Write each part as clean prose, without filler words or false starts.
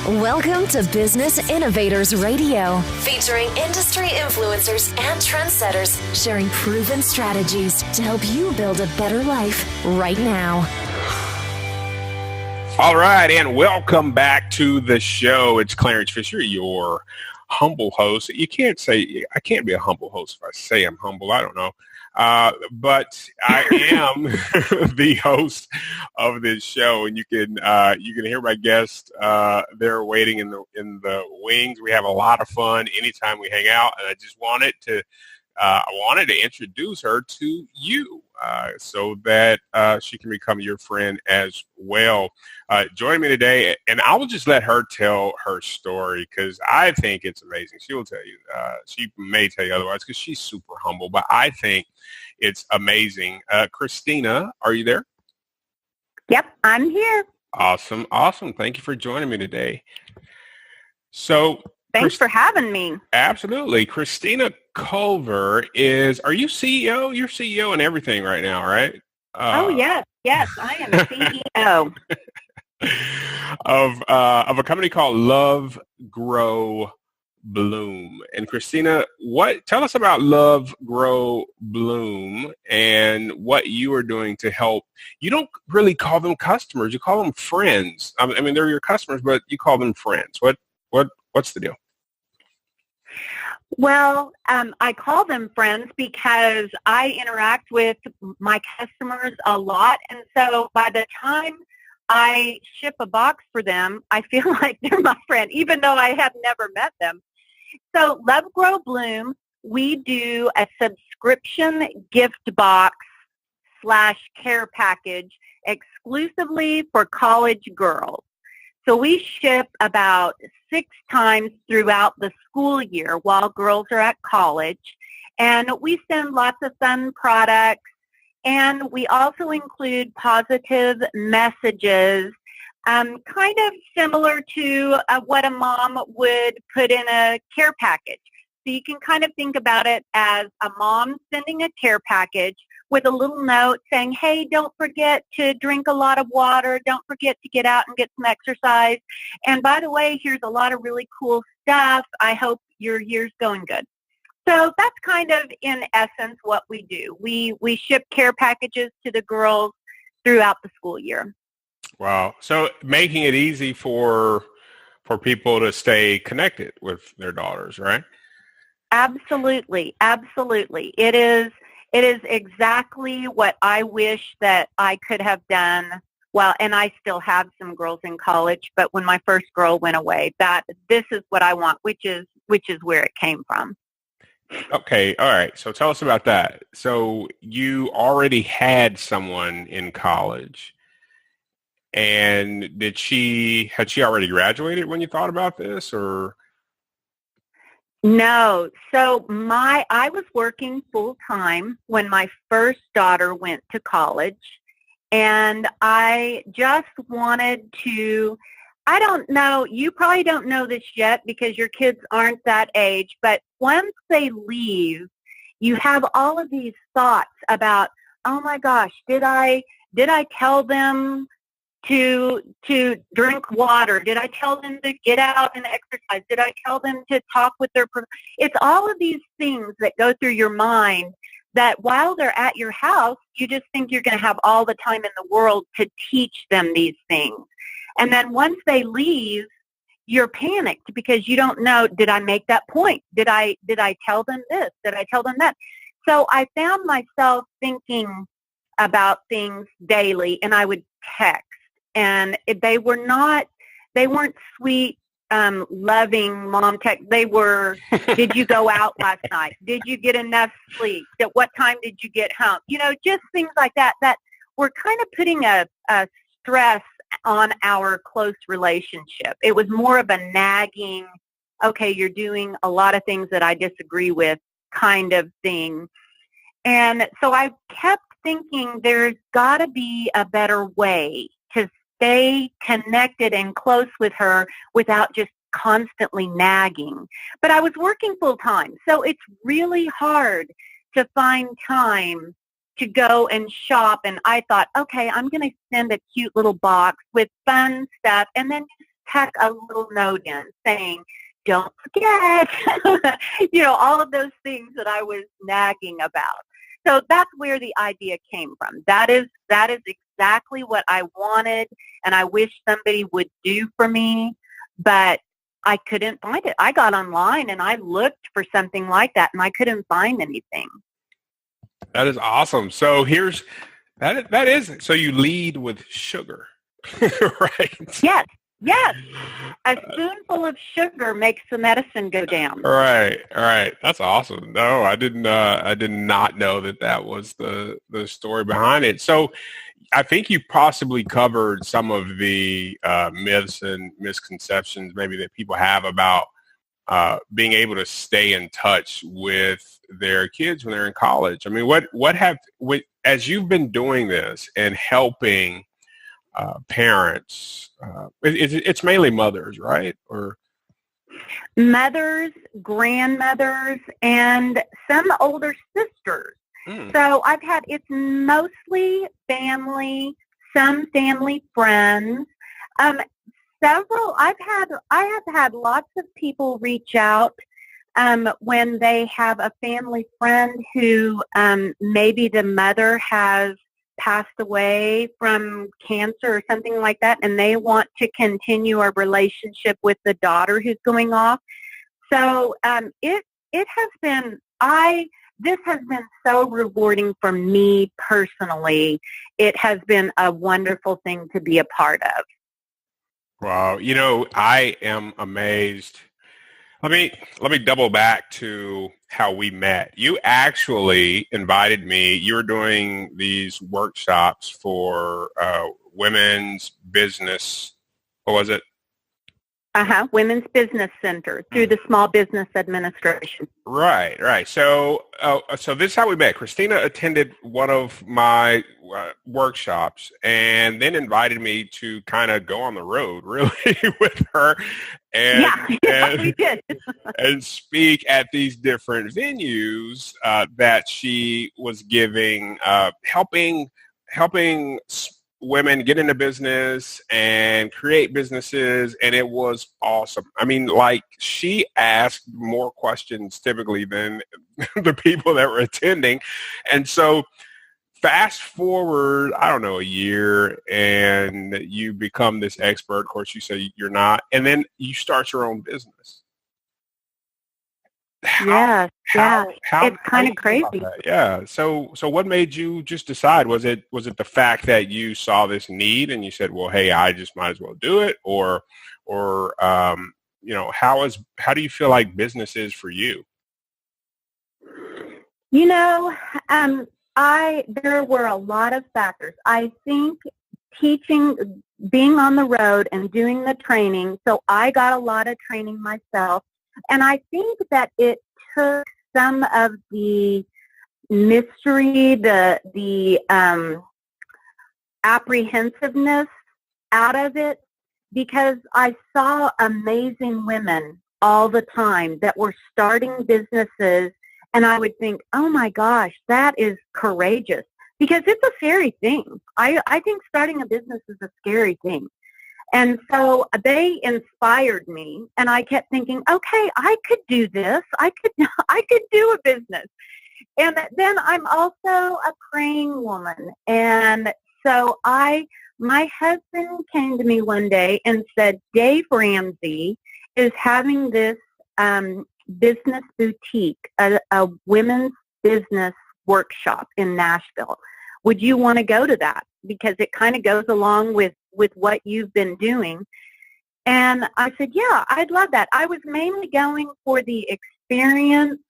Welcome to Business Innovators Radio, featuring industry influencers and trendsetters sharing proven strategies to help you build a better life right now. All right, and welcome back to the show. It's Clarence Fisher, your humble host. I can't be a humble host if I say I'm humble. I don't know. But I am the host of this show, and you can hear my guests. They're waiting in the wings. We have a lot of fun anytime we hang out, and I just wanted to introduce her to you so that she can become your friend as well. Join me today, and I will just let her tell her story because I think it's amazing. She will tell you. She may tell you otherwise because she's super humble, but I think it's amazing. Christina, are you there? Yep, I'm here. Awesome. Thank you for joining me today. So thanks for having me. Absolutely. Christina Culver are you CEO? You're CEO and everything right now, right? Yes, I am CEO. of a company called Love.Grow.Bloom. And Christina, tell us about Love.Grow.Bloom and what you are doing to help. You don't really call them customers, you call them friends. I mean, they're your customers, but you call them friends. What's the deal? Well, I call them friends because I interact with my customers a lot. And so by the time I ship a box for them, I feel like they're my friend, even though I have never met them. So Love.Grow.Bloom, we do a subscription gift box / care package exclusively for college girls. So we ship about 6 times throughout the school year while girls are at college. And we send lots of fun products. And we also include positive messages, kind of similar to what a mom would put in a care package. So you can kind of think about it as a mom sending a care package with a little note saying, hey, don't forget to drink a lot of water. Don't forget to get out and get some exercise. And by the way, here's a lot of really cool stuff. I hope your year's going good. So that's kind of, in essence, what we do. We ship care packages to the girls throughout the school year. Wow. So making it easy for people to stay connected with their daughters, right? Absolutely. It is exactly what I wish that I could have done. Well, and I still have some girls in college, but when my first girl went away, this is what I want, which is where it came from. Okay. All right. So tell us about that. So you already had someone in college, and had she already graduated when you thought about this, or? No. So I was working full time when my first daughter went to college, and I just wanted to, I don't know, you probably don't know this yet because your kids aren't that age, but once they leave, you have all of these thoughts about, oh my gosh, did I tell them to drink water? Did I tell them to get out and exercise? Did I tell them to talk with it's all of these things that go through your mind that while they're at your house, you just think you're going to have all the time in the world to teach them these things. And then once they leave, you're panicked because you don't know, did I make that point? Did I tell them this? Did I tell them that? So I found myself thinking about things daily, and I would text. And they weren't sweet, loving mom text. They were, did you go out last night? Did you get enough sleep? At what time did you get home? Just things like that were kind of putting a stress on our close relationship. It was more of a nagging, okay, you're doing a lot of things that I disagree with kind of thing. And so I kept thinking there's got to be a better way to stay connected and close with her without just constantly nagging. But I was working full time, so it's really hard to find time to go and shop. And I thought, okay, I'm going to send a cute little box with fun stuff and then peck a little note in saying, don't forget, all of those things that I was nagging about. So that's where the idea came from. That is exactly what I wanted, and I wish somebody would do for me, but I couldn't find it. I got online and I looked for something like that, and I couldn't find anything. That is awesome. So so you lead with sugar, right? Yes. A spoonful of sugar makes the medicine go down. All right. That's awesome. No, I did not know that was the story behind it. So I think you possibly covered some of the myths and misconceptions maybe that people have about being able to stay in touch with their kids when they're in college. I mean, as you've been doing this and helping parents, it's mainly mothers, right? Or mothers, grandmothers, and some older sisters. So it's mostly family, some family friends. I have had lots of people reach out when they have a family friend who maybe the mother has passed away from cancer or something like that, and they want to continue a relationship with the daughter who's going off. So this has been so rewarding for me personally. It has been a wonderful thing to be a part of. Wow. I am amazed. Let me double back to how we met. You actually invited me. You were doing these workshops for women's business. What was it? Women's Business Center through the Small Business Administration. Right. So this is how we met. Christina attended one of my workshops and then invited me to kind of go on the road, really, with her, and we did, and speak at these different venues that she was giving, helping women get into business and create businesses, and it was awesome. I mean, she asked more questions typically than the people that were attending. And so fast forward, I don't know, a year, and you become this expert. Of course, you say you're not, and then you start your own business. How it's kind of crazy. Yeah. So what made you just decide? Was it the fact that you saw this need and you said, well, hey, I just might as well do it? Or how do you feel like business is for you? There were a lot of factors. I think teaching, being on the road and doing the training. So I got a lot of training myself. And I think that it took some of the mystery, the apprehensiveness out of it, because I saw amazing women all the time that were starting businesses, and I would think, oh my gosh, that is courageous, because it's a scary thing. I think starting a business is a scary thing. And so they inspired me, and I kept thinking, okay, I could do this. I could do a business. And then I'm also a praying woman. And so my husband came to me one day and said, Dave Ramsey is having this business boutique, a women's business workshop in Nashville. Would you want to go to that? Because it kind of goes along with what you've been doing. And I said, yeah, I'd love that. I was mainly going for the experience,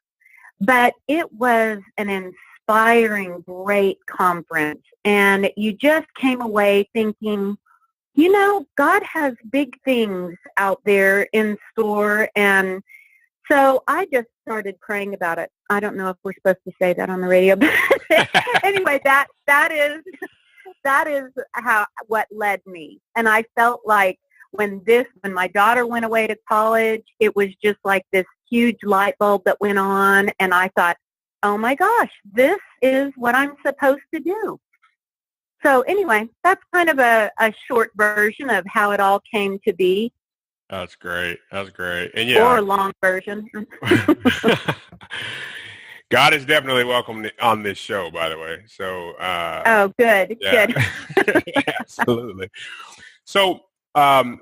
but it was an inspiring, great conference. And you just came away thinking, God has big things out there in store. And so I just started praying about it. I don't know if we're supposed to say that on the radio, but anyway, that is what led me. And I felt like when my daughter went away to college, it was just like this huge light bulb that went on. And I thought, oh my gosh, this is what I'm supposed to do. So anyway, that's kind of a short version of how it all came to be. That's great. That's great. And Or yeah, a long version. God is definitely welcome on this show, by the way. So, Oh, good, yeah, good. absolutely. So,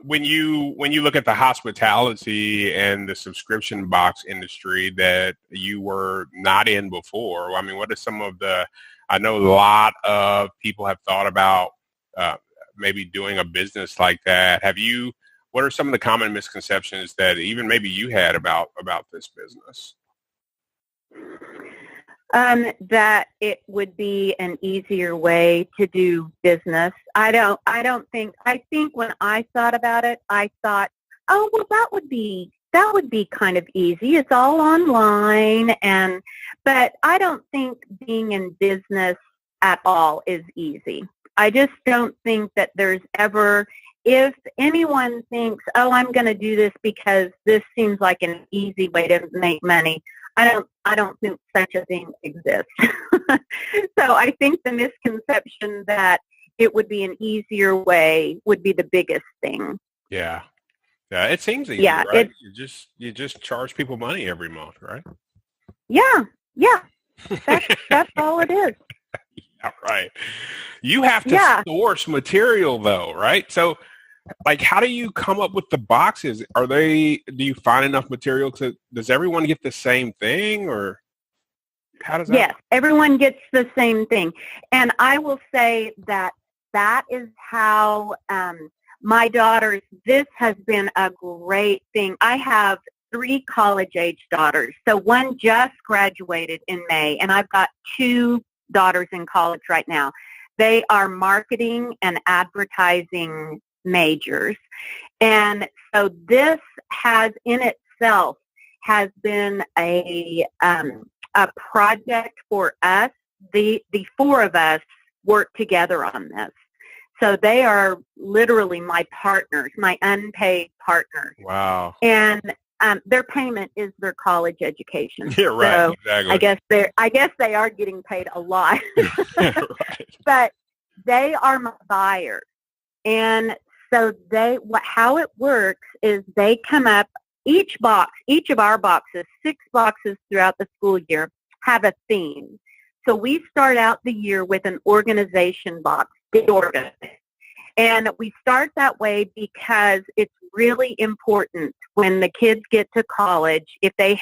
when you look at the hospitality and the subscription box industry that you were not in before, I mean, what are some of the? I know a lot of people have thought about maybe doing a business like that. Have you? What are some of the common misconceptions that even maybe you had about this business? That it would be an easier way to do business. I think when I thought about it, I thought, oh, well, that would be kind of easy. It's all online, but I don't think being in business at all is easy. I just don't think that there's ever, if anyone thinks, oh, I'm going to do this because this seems like an easy way to make money, I don't think such a thing exists. So I think the misconception that it would be an easier way would be the biggest thing. Yeah. Yeah, it seems easy, Yeah, right? You just charge people money every month, right? Yeah. That's all it is. Yeah, right. You have to source material though, right? So like, how do you come up with the boxes? Do you find enough material does everyone get the same thing, or how does that? Yes, everyone gets the same thing. And I will say that is how my daughters, this has been a great thing. I have 3 college-age daughters. So one just graduated in May, and I've got 2 daughters in college right now. They are marketing and advertising majors. And so this has in itself has been a project for us. The 4 of us work together on this. So they are literally my partners, my unpaid partners. Wow. And their payment is their college education. Yeah, right. So exactly. I guess they are getting paid a lot. Right. But they are my buyers. And so how it works is they come up, each of our boxes, 6 boxes throughout the school year, have a theme. So we start out the year with an organization box, and we start that way because it's really important when the kids get to college, if they've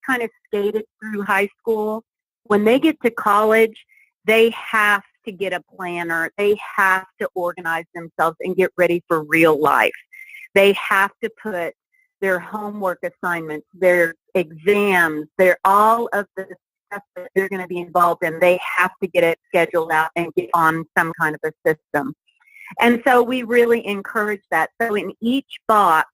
kind of skated through high school, when they get to college, they have to get a planner. They have to organize themselves and get ready for real life. They have to put their homework assignments, their exams, all of the stuff that they're going to be involved in. They have to get it scheduled out and get on some kind of a system. And so we really encourage that. So in each box,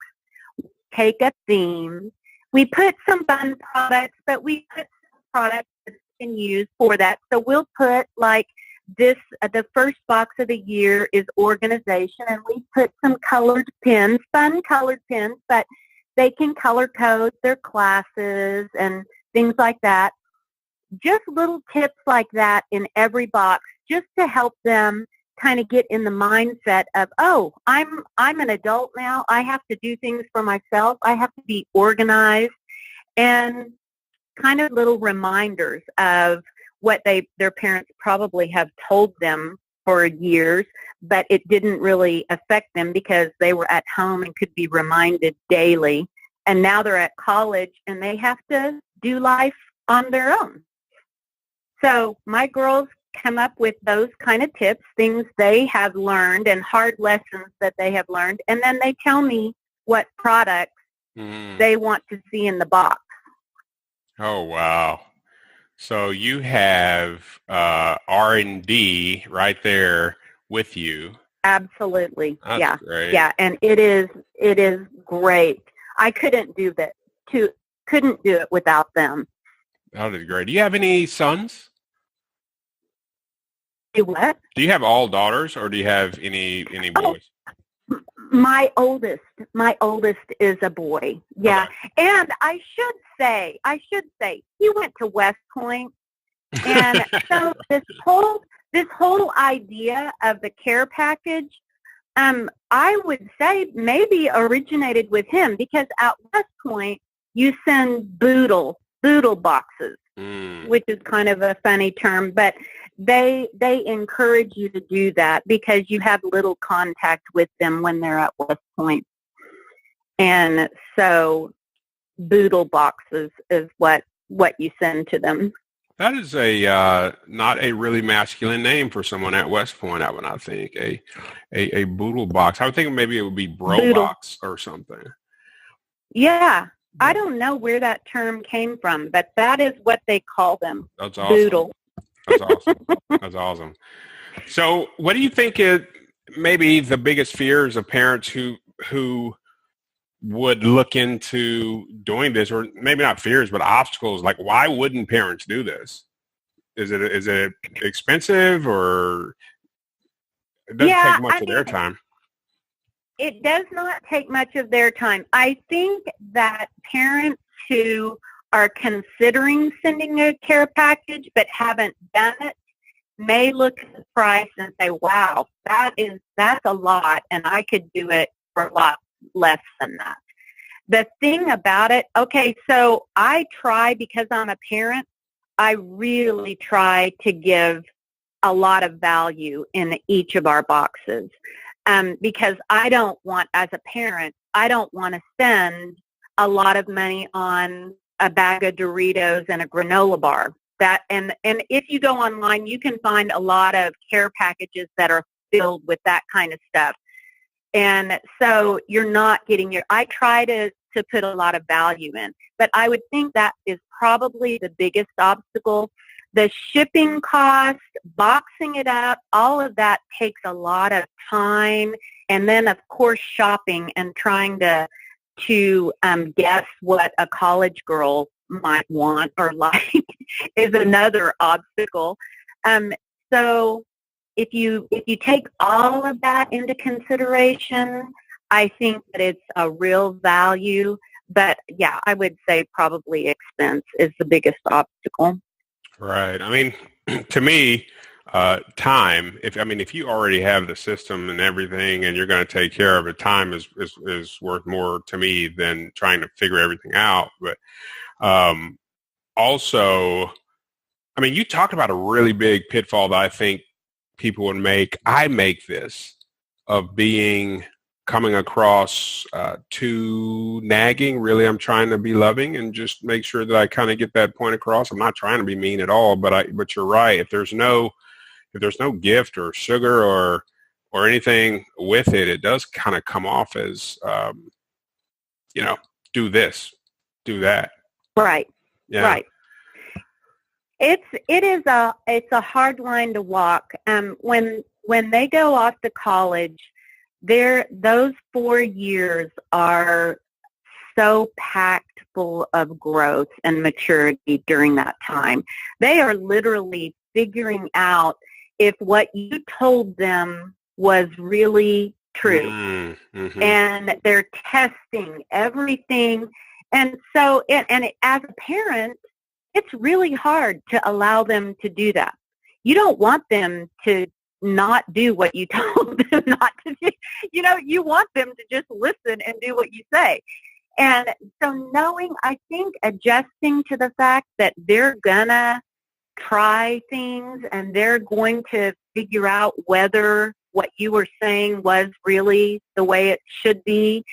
we take a theme. We put some fun products, but we put some products that you can use for that. So we'll put like this, the first box of the year is organization, and we put some colored pens, fun colored pens, but they can color code their classes and things like that. Just little tips like that in every box just to help them kind of get in the mindset of, oh, I'm an adult now. I have to do things for myself. I have to be organized, and kind of little reminders of what their parents probably have told them for years, but it didn't really affect them because they were at home and could be reminded daily. And now they're at college and they have to do life on their own. So my girls come up with those kind of tips, things they have learned and hard lessons that they have learned, and then they tell me what products they want to see in the box. Oh, wow. So you have R&D right there with you. Absolutely. That's great. Yeah, and it is great. I couldn't do it without them. That is great. Do you have any sons? What? Do you have all daughters, or do you have any boys? My oldest is a boy. Yeah. Okay. And I should say, he went to West Point. And so this whole idea of the care package I would say maybe originated with him, because at West Point you send boodle boxes, which is kind of a funny term, but they encourage you to do that because you have little contact with them when they're at West Point. And so boodle boxes is what you send to them. That is a not a really masculine name for someone at West Point, I would not think. A boodle box. I would think maybe it would be bro Boodle. box or something. Yeah. I don't know where that term came from, but that is what they call them. That's awesome. Boodle. That's awesome. That's awesome. So what do you think is maybe the biggest fears of parents who would look into doing this, or maybe not fears, but obstacles? Like, why wouldn't parents do this? Is it expensive, or it doesn't take much of their time? It does not take much of their time. I think that parents who are considering sending a care package but haven't done it may look at the price and say, wow, that's a lot, and I could do it for a lot less than that. The thing about it, okay, so I try, because I'm a parent, I really try to give a lot of value in each of our boxes, because I don't want, as a parent, I don't want to spend a lot of money on a bag of Doritos and a granola bar. And if you go online, you can find a lot of care packages that are filled with that kind of stuff. And so you're not getting I try to put a lot of value in. But I would think that is probably the biggest obstacle. The shipping cost, boxing it up, all of that takes a lot of time. And then, of course, shopping and trying to guess what a college girl might want or like is another obstacle. So if you take all of that into consideration, I think that it's a real value. But yeah, I would say probably expense is the biggest obstacle. Right. I mean, to me, time. If you already have the system and everything, and you're going to take care of it, time is worth more to me than trying to figure everything out. But also, I mean, you talked about a really big pitfall that I think people would make. I make this of coming across too nagging. Really, I'm trying to be loving and just make sure that I kind of get that point across. I'm not trying to be mean at all, but you're right. If there's no gift or sugar or anything with it, it does kind of come off as, do this, do that. Right. Yeah. Right. It's a hard line to walk. When they go off to college, those 4 years are so packed full of growth and maturity during that time. They are literally figuring out if what you told them was really true. Mm-hmm. And they're testing everything. And so, as a parent, it's really hard to allow them to do that. You don't want them to not do what you told them not to do. You want them to just listen and do what you say. And so I think adjusting to the fact that they're gonna try things and they're going to figure out whether what you were saying was really the way it should be.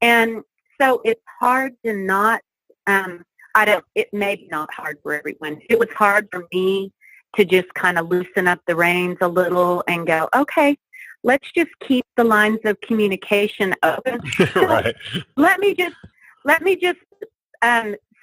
And so it's hard to not, it may be not hard for everyone. It was hard for me to just kind of loosen up the reins a little and go, okay, let's just keep the lines of communication open. Right. Let me just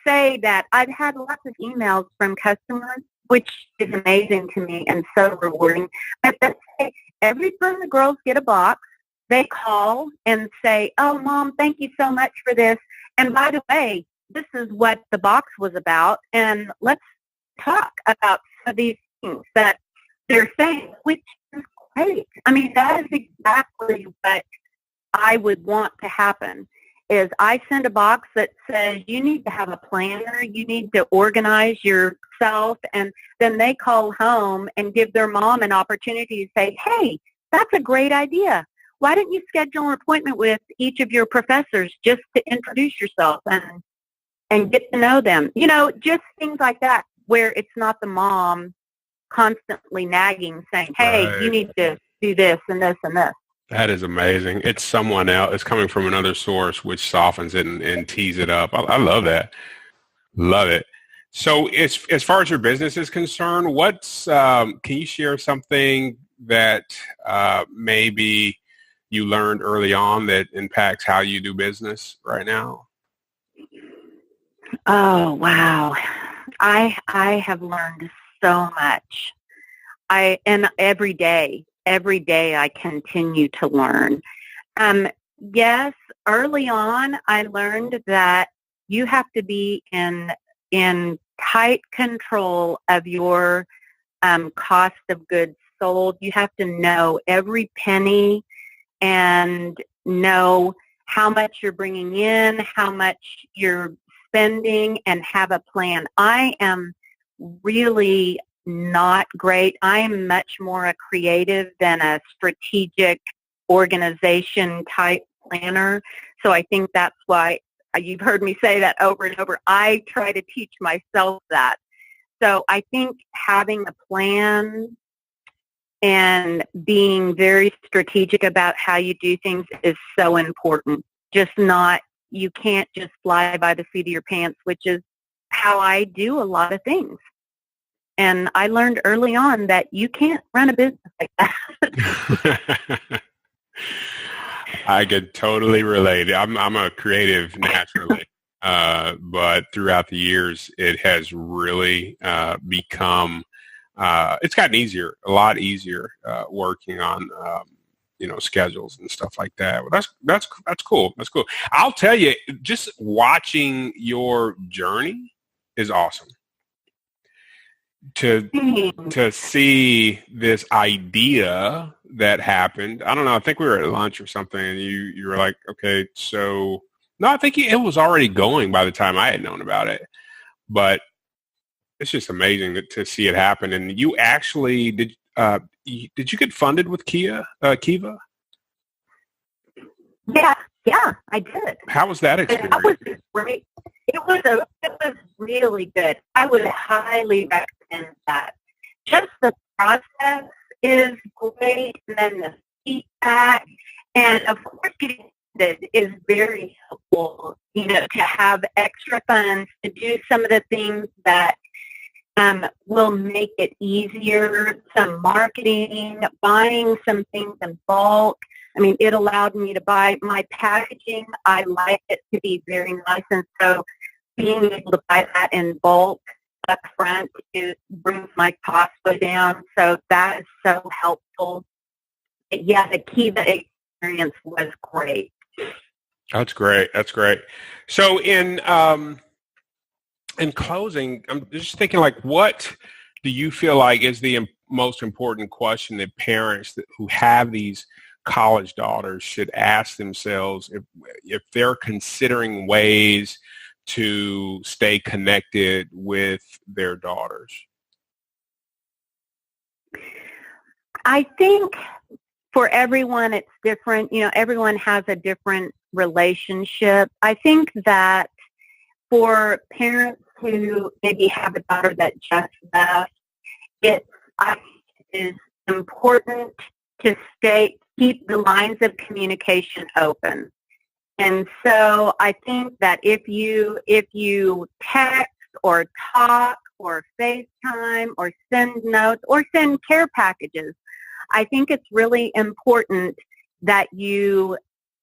say that I've had lots of emails from customers, which is amazing to me and so rewarding. But they say every time the girls get a box, they call and say, oh, Mom, thank you so much for this. And by the way, this is what the box was about, and let's talk about some of these things that they're saying, which is great. I mean, that is exactly what I would want to happen, is I send a box that says you need to have a planner, you need to organize yourself, and then they call home and give their mom an opportunity to say, hey, that's a great idea. why don't you schedule an appointment with each of your professors just to introduce yourself and get to know them? You know, just things like that where it's not the mom constantly nagging saying, hey, Right. you need to do this and this and this. That is amazing. It's someone else. It's coming from another source, which softens it and tees it up. I love that. Love it. So as far as your business is concerned, can you share something that maybe you learned early on that impacts how you do business right now? Oh, wow. I have learned so much. And every day I continue to learn. Yes, early on I learned that you have to be in tight control of your cost of goods sold. You have to know every penny and know how much you're bringing in, how much you're spending, and have a plan. I am really not great. I am much more a creative than a strategic organization type planner. So I think that's why you've heard me say that over and over. I try to teach myself that. So I think having a plan and being very strategic about how you do things is so important. You can't just fly by the seat of your pants, which is how I do a lot of things. And I learned early on that you can't run a business like that. I could totally relate. I'm a creative naturally, but throughout the years, it has really become. It's gotten easier, a lot easier, working on schedules and stuff like that. Well, that's cool. That's cool. I'll tell you, just watching your journey is awesome. To see this idea that happened. I don't know. I think we were at lunch or something, and you were like, okay, so no, I think it was already going by the time I had known about it. But it's just amazing to see it happen. And you actually did you get funded with Kiva? Yeah, I did. How was that experience? That was great. It was really good. I would highly recommend that. Just the process is great, and then the feedback, and of course getting funded is very helpful, to have extra funds to do some of the things that will make it easier, some marketing, buying some things in bulk. I mean, it allowed me to buy my packaging. I like it to be very nice, and so being able to buy that in bulk up front brings my cost down. So that is so helpful. Yeah, the Kiva experience was great. That's great. That's great. So in closing, I'm just thinking, like, what do you feel like is the most important question that parents who have these college daughters should ask themselves if they're considering ways to stay connected with their daughters? I think for everyone it's different. Everyone has a different relationship. I think that for parents who maybe have a daughter that just left, it is important to keep the lines of communication open. And so I think that if you text or talk or FaceTime or send notes or send care packages, I think it's really important that you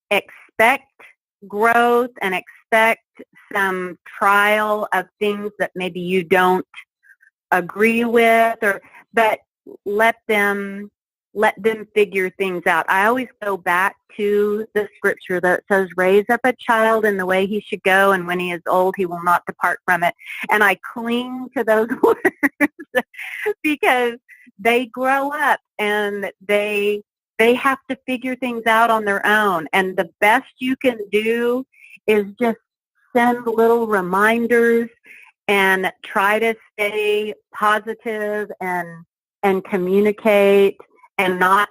expect growth and expect some trial of things that maybe you don't agree with, but let them figure things out. I always go back to the scripture that says, raise up a child in the way he should go, and when he is old, he will not depart from it. And I cling to those words because they grow up and they have to figure things out on their own. And the best you can do is just send little reminders and try to stay positive and communicate and not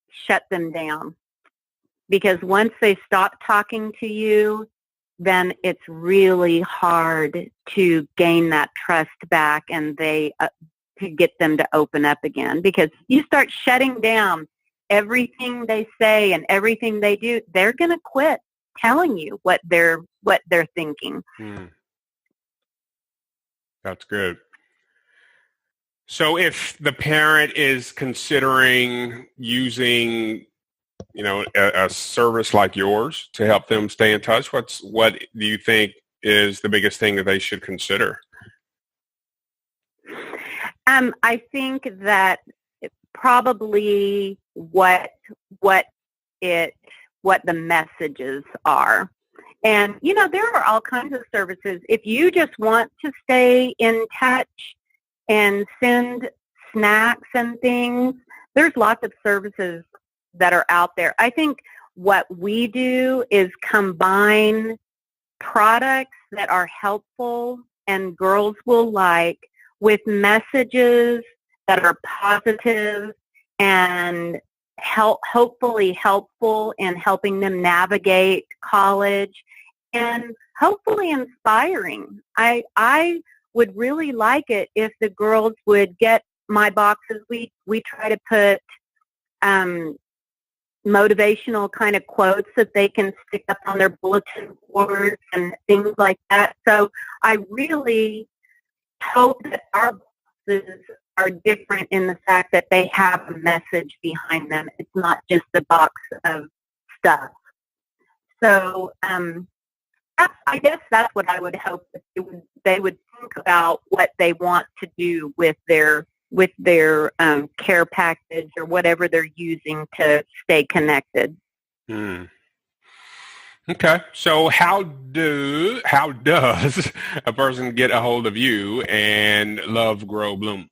shut them down. because once they stop talking to you, then it's really hard to gain that trust back and to get them to open up again, because you start shutting down everything they say and everything they do, they're going to quit telling you what they're thinking. That's good. So if the parent is considering using, a service like yours to help them stay in touch, what do you think is the biggest thing that they should consider? I think that probably what the messages are. And, there are all kinds of services. If you just want to stay in touch and send snacks and things, there's lots of services that are out there. I think what we do is combine products that are helpful and girls will like with messages that are positive and hopefully helpful in helping them navigate college and hopefully inspiring. I would really like it if the girls would get my boxes. We try to put motivational kind of quotes that they can stick up on their bulletin boards and things like that. So I really hope that our boxes are different in the fact that they have a message behind them. It's not just a box of stuff. So I guess that's what I would hope, that they would think about what they want to do with their care package or whatever they're using to stay connected. Okay. So how does a person get a hold of you and Love.Grow.Bloom?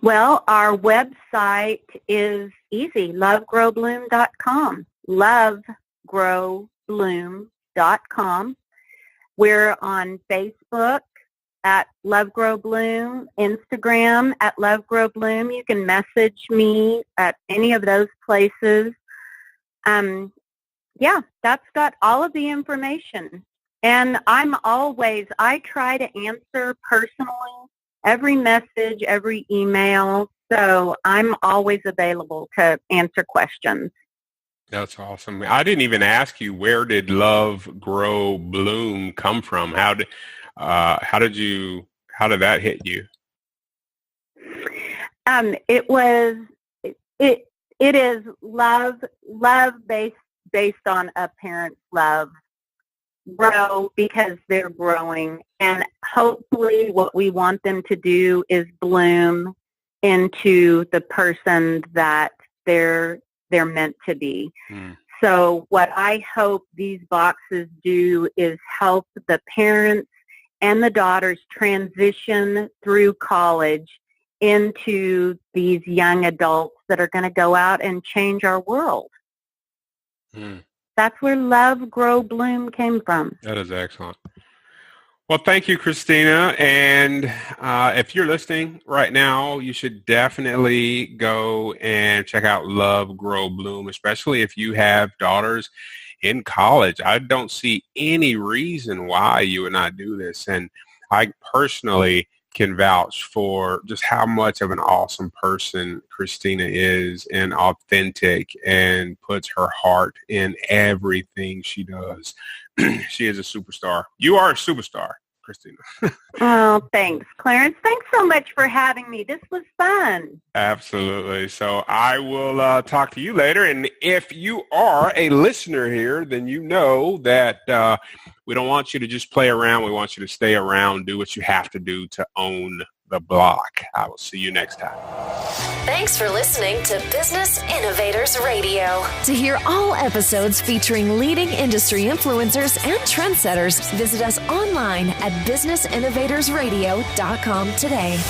Well, our website is easy, Love.Grow.Bloom.com, Love.Grow.Bloom.com. We're on Facebook at Love.Grow.Bloom, Instagram at Love.Grow.Bloom. You can message me at any of those places. That's got all of the information. And I try to answer personally every message, every email. So I'm always available to answer questions. That's awesome. I didn't even ask you, where did Love.Grow.Bloom come from? How did that hit you? It is love based on a parent's love. Grow because they're growing, and hopefully what we want them to do is bloom into the person that they're meant to be. So what I hope these boxes do is help the parents and the daughters transition through college into these young adults that are going to go out and change our world. That's where Love.Grow.Bloom came from. That is excellent. Well, thank you, Christina. And if you're listening right now, you should definitely go and check out Love.Grow.Bloom, especially if you have daughters in college. I don't see any reason why you would not do this. And I personally can vouch for just how much of an awesome person Christina is, and authentic, and puts her heart in everything she does. She is a superstar. You are a superstar, Christina. Oh, thanks, Clarence. Thanks so much for having me. This was fun. Absolutely. So I will talk to you later. And if you are a listener here, then you know that we don't want you to just play around. We want you to stay around, do what you have to do to own the block. I will see you next time. Thanks for listening to Business Innovators Radio. To hear all episodes featuring leading industry influencers and trendsetters, visit us online at businessinnovatorsradio.com today.